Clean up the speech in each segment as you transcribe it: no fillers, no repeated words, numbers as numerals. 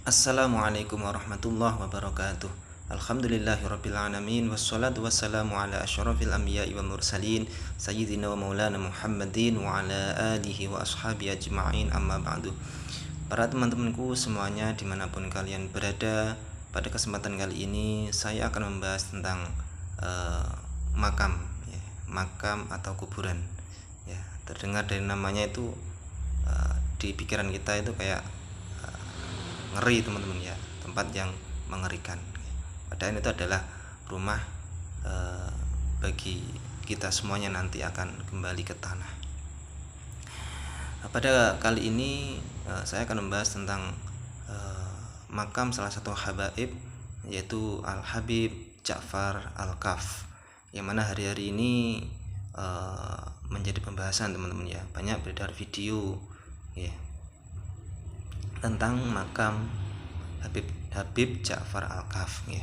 Assalamualaikum warahmatullahi wabarakatuh. Alhamdulillahirabbil alamin wassalatu wassalamu ala asyrafil anbiya'i wal mursalin sayyidina wa maulana Muhammadin wa ala alihi wa ashabi ajma'in amma ba'du. Para teman-temanku semuanya dimanapun kalian berada, pada kesempatan kali ini saya akan membahas tentang makam ya, makam atau kuburan ya. Terdengar dari namanya itu di pikiran kita itu kayak ngeri teman-teman ya, tempat yang mengerikan. Padahal itu adalah rumah bagi kita semuanya nanti akan kembali ke tanah. Pada kali ini saya akan membahas tentang makam salah satu habaib, yaitu Al Habib Ja'far Al-Kaf, yang mana hari-hari ini menjadi pembahasan teman-teman ya. Banyak beredar video ya tentang makam Habib Ja'far Al-Kaf ya.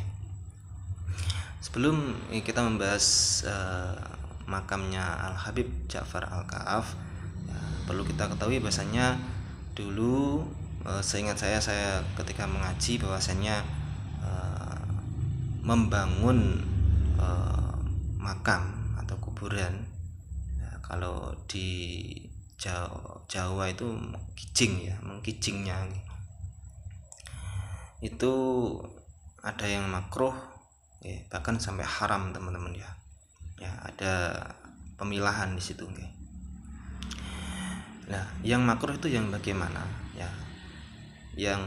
Sebelum kita membahas makamnya Al Habib Ja'far Al-Kaf, ya, perlu kita ketahui bahasanya dulu seingat saya ketika mengaji bahwasanya membangun makam atau kuburan ya, kalau di Jawa itu mengkijingnya itu ada yang makruh ya, bahkan sampai haram teman-teman ya. Ya, ada pemilahan di situ ya. Nah, yang makruh itu yang bagaimana ya? Yang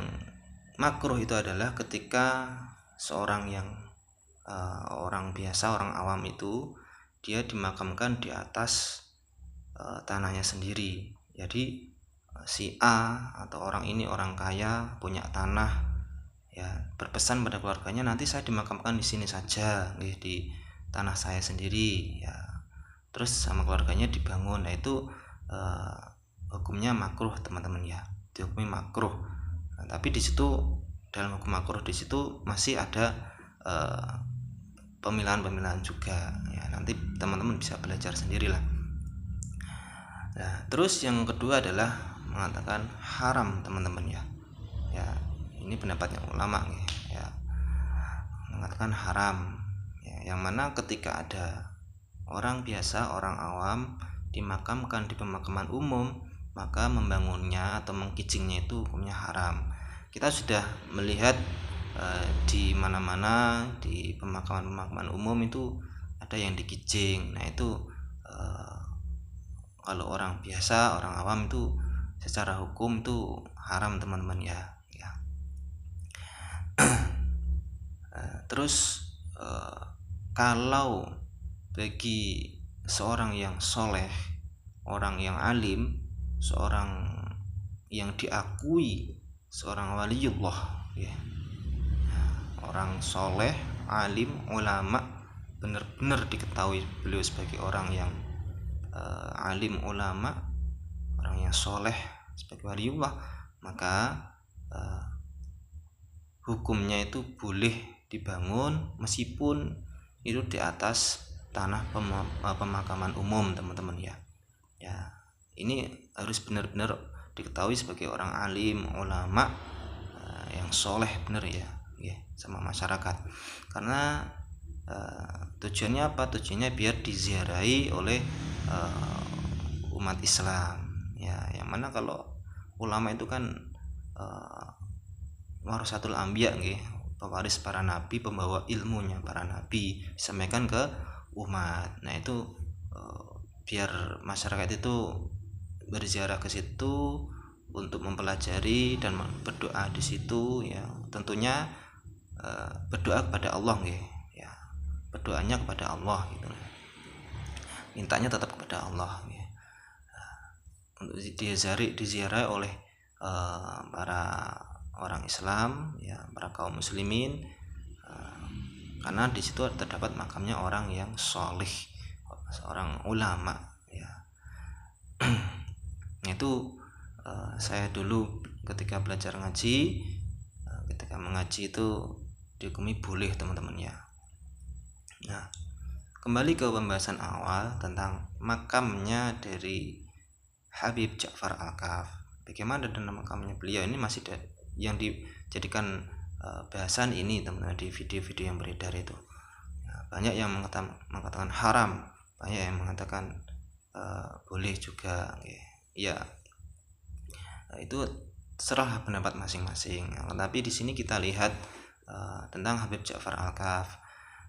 makruh itu adalah ketika seorang yang orang biasa, orang awam itu dia dimakamkan di atas tanahnya sendiri. Jadi si A atau orang ini orang kaya punya tanah ya, berpesan pada keluarganya, nanti saya dimakamkan di sini saja di tanah saya sendiri ya. Terus sama keluarganya dibangun. Nah itu hukumnya makruh teman-teman ya, dihukumi makruh. Nah, tapi di situ dalam hukum makruh di situ masih ada pemilahan-pemilahan juga ya, nanti teman-teman bisa belajar sendirilah. Nah, terus yang kedua adalah mengatakan haram teman-teman ya. Ya, ini pendapatnya ulama ya. Mengatakan haram ya, yang mana ketika ada orang biasa, orang awam dimakamkan di pemakaman umum, maka membangunnya atau mengkijingnya itu hukumnya haram. Kita sudah melihat di mana-mana di pemakaman umum itu ada yang dikijing. Nah itu kalau orang biasa, orang awam itu secara hukum itu haram teman-teman ya. Terus kalau bagi seorang yang soleh, orang yang alim, seorang yang diakui seorang waliullah ya, orang soleh, alim, ulama, benar-benar diketahui beliau sebagai orang yang alim, ulama, orang yang soleh sebagai waliullah, maka hukumnya itu boleh dibangun meskipun itu di atas tanah pemakaman umum teman-teman ya. Ya, ini harus benar-benar diketahui sebagai orang alim, ulama yang soleh benar ya, sama masyarakat. Karena tujuannya apa? Tujuannya biar diziarahi oleh umat Islam ya. Yang mana kalau ulama itu kan warasatul anbiya nggih, pewaris para nabi, pembawa ilmunya para nabi disampaikan ke umat. Nah itu biar masyarakat itu berziarah ke situ untuk mempelajari dan berdoa di situ ya. Tentunya berdoa kepada Allah nggih ya, berdoanya kepada Allah gitu, mintanya tetap kepada Allah ya. Untuk diziarahi oleh para orang Islam ya, para kaum muslimin, karena di situ terdapat makamnya orang yang soleh, seorang ulama ya. Itu saya dulu ketika belajar ngaji, ketika mengaji itu dihukumi boleh teman-teman ya. Nah, kembali ke pembahasan awal tentang makamnya dari Habib Ja'far Al-Kaf. Bagaimana dengan makamnya beliau? Ini masih yang jadikan bahasan ini teman-teman di video-video yang beredar itu. Banyak yang mengatakan haram, banyak yang mengatakan boleh juga, ya itu serah pendapat masing-masing. Tapi di sini kita lihat tentang Habib Ja'far Al-Kaf.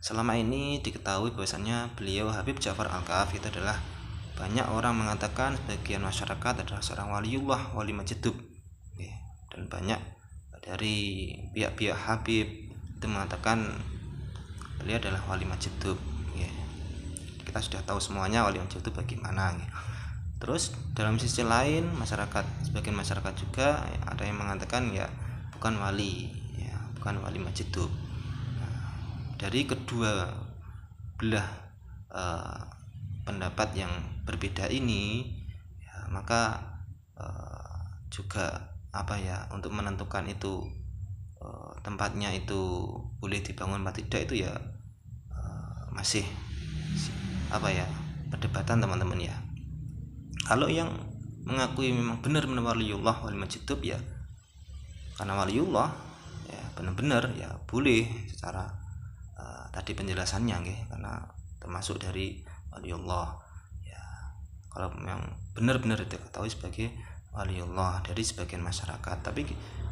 Selama ini diketahui bahwasannya beliau Habib Ja'far Al-Kaf itu adalah, banyak orang mengatakan, sebagian masyarakat adalah seorang waliullah, wali majdub, dan banyak dari pihak-pihak Habib itu mengatakan beliau adalah wali majdub. Kita sudah tahu semuanya wali majdub itu bagaimana. Terus dalam sisi lain, sebagian masyarakat juga ada yang mengatakan ya bukan wali, bukan wali majdub. Dari kedua belah pendapat yang berbeda ini, maka juga untuk menentukan itu tempatnya itu boleh dibangun atau tidak, itu ya masih perdebatan teman-teman ya. Kalau yang mengakui memang benar-benar waliullah, wali majdub, ya karena waliullah ya benar-benar ya boleh secara tadi penjelasannya, karena termasuk dari waliullah ya. Kalau memang benar-benar diketahui sebagai waliullah dari sebagian masyarakat, tapi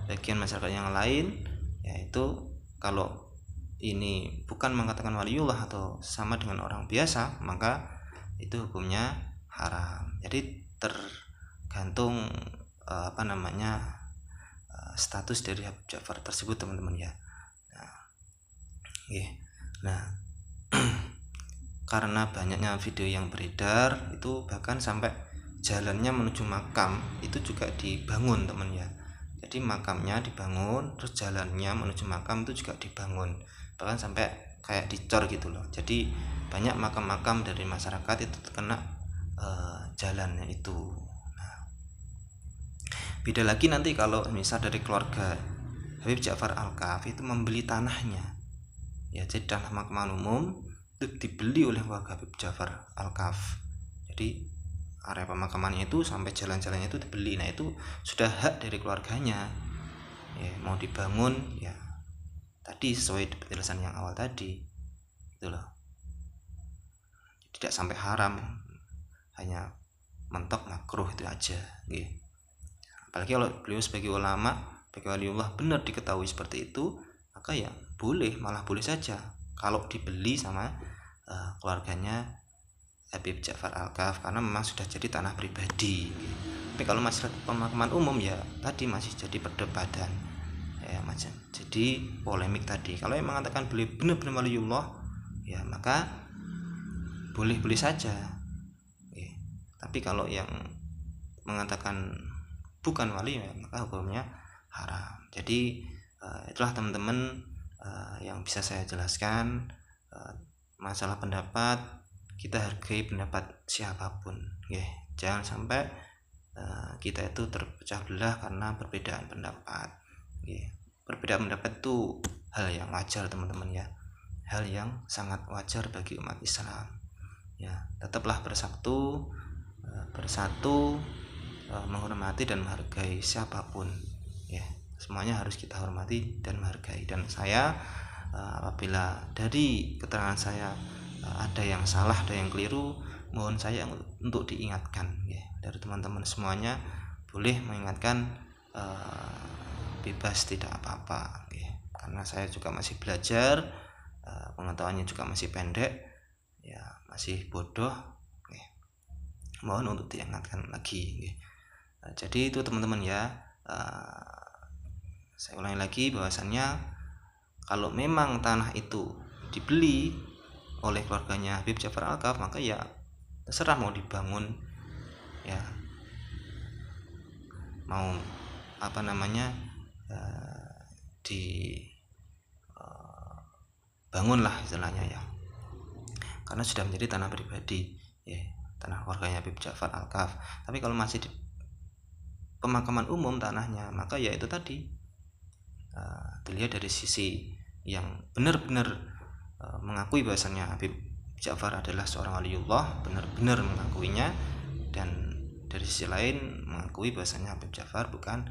bagian masyarakat yang lain yaitu kalau ini bukan mengatakan waliullah atau sama dengan orang biasa, maka itu hukumnya haram. Jadi tergantung status dari Habib Ja'far tersebut teman-teman ya. Nah, karena banyaknya video yang beredar itu, bahkan sampai jalannya menuju makam itu juga dibangun teman ya. Jadi makamnya dibangun, terus jalannya menuju makam itu juga dibangun, bahkan sampai kayak dicor gitu loh. Jadi banyak makam-makam dari masyarakat itu terkena jalannya itu. Nah, beda lagi nanti kalau misal dari keluarga Habib Ja'far Al-Kaf itu membeli tanahnya, ya jadi tanah pemakaman umum itu dibeli oleh keluarga Habib Ja'far Al-Kaf. Jadi area pemakamannya itu sampai jalan-jalannya itu dibeli. Nah, itu sudah hak dari keluarganya, ya mau dibangun ya tadi sesuai penjelasan yang awal tadi itu loh, tidak sampai haram, hanya mentok makruh itu aja. Apalagi kalau beliau sebagai ulama, sebagai waliullah benar diketahui seperti itu, maka ya boleh, malah boleh saja kalau dibeli sama keluarganya Habib Ja'far Al-Kaf, karena memang sudah jadi tanah pribadi. Tapi kalau masalah pemakaman umum ya tadi masih jadi perdebatan ya, macam jadi polemik tadi. Kalau yang mengatakan beliau benar-benar waliullah ya maka boleh-boleh saja. Tapi kalau yang mengatakan bukan wali ya maka hukumnya haram. Jadi itulah teman-teman yang bisa saya jelaskan. Masalah pendapat, kita hargai pendapat siapapun, jangan sampai kita itu terpecah belah karena perbedaan pendapat. Perbedaan pendapat itu hal yang wajar teman-teman ya, hal yang sangat wajar bagi umat Islam ya. Tetaplah bersatu, menghormati dan menghargai siapapun ya. Semuanya harus kita hormati dan menghargai. Dan saya apabila dari keterangan saya ada yang salah, ada yang keliru, mohon saya untuk diingatkan ya. Dari teman-teman semuanya boleh mengingatkan, bebas, tidak apa-apa ya. Karena saya juga masih belajar, pengetahuannya juga masih pendek ya, masih bodoh ya. Mohon untuk diingatkan lagi ya. Jadi itu teman-teman ya, saya ulangi lagi bahwasannya kalau memang tanah itu dibeli oleh keluarganya Habib Ja'far Al-Kaf, maka ya terserah mau dibangun ya, mau dibangun lah istilahnya ya, karena sudah menjadi tanah pribadi ya, tanah keluarganya Habib Ja'far Al-Kaf. Tapi kalau masih di pemakaman umum tanahnya, maka ya itu tadi, dilihat dari sisi yang benar-benar mengakui bahwasannya Habib Ja'far adalah seorang waliullah, benar-benar mengakuinya, dan dari sisi lain mengakui bahwasannya Habib Ja'far bukan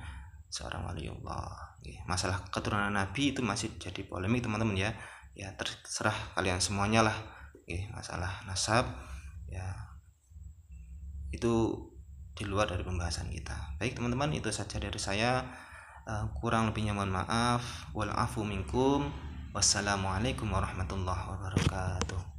seorang waliullah. Masalah keturunan Nabi itu masih jadi polemik teman-teman ya. Ya terserah kalian semuanya lah. Masalah nasab ya itu di luar dari pembahasan kita. Baik teman-teman, itu saja dari saya. Kurang lebihnya mohon maaf. Wal afu minkum. Wassalamualaikum warahmatullahi wabarakatuh.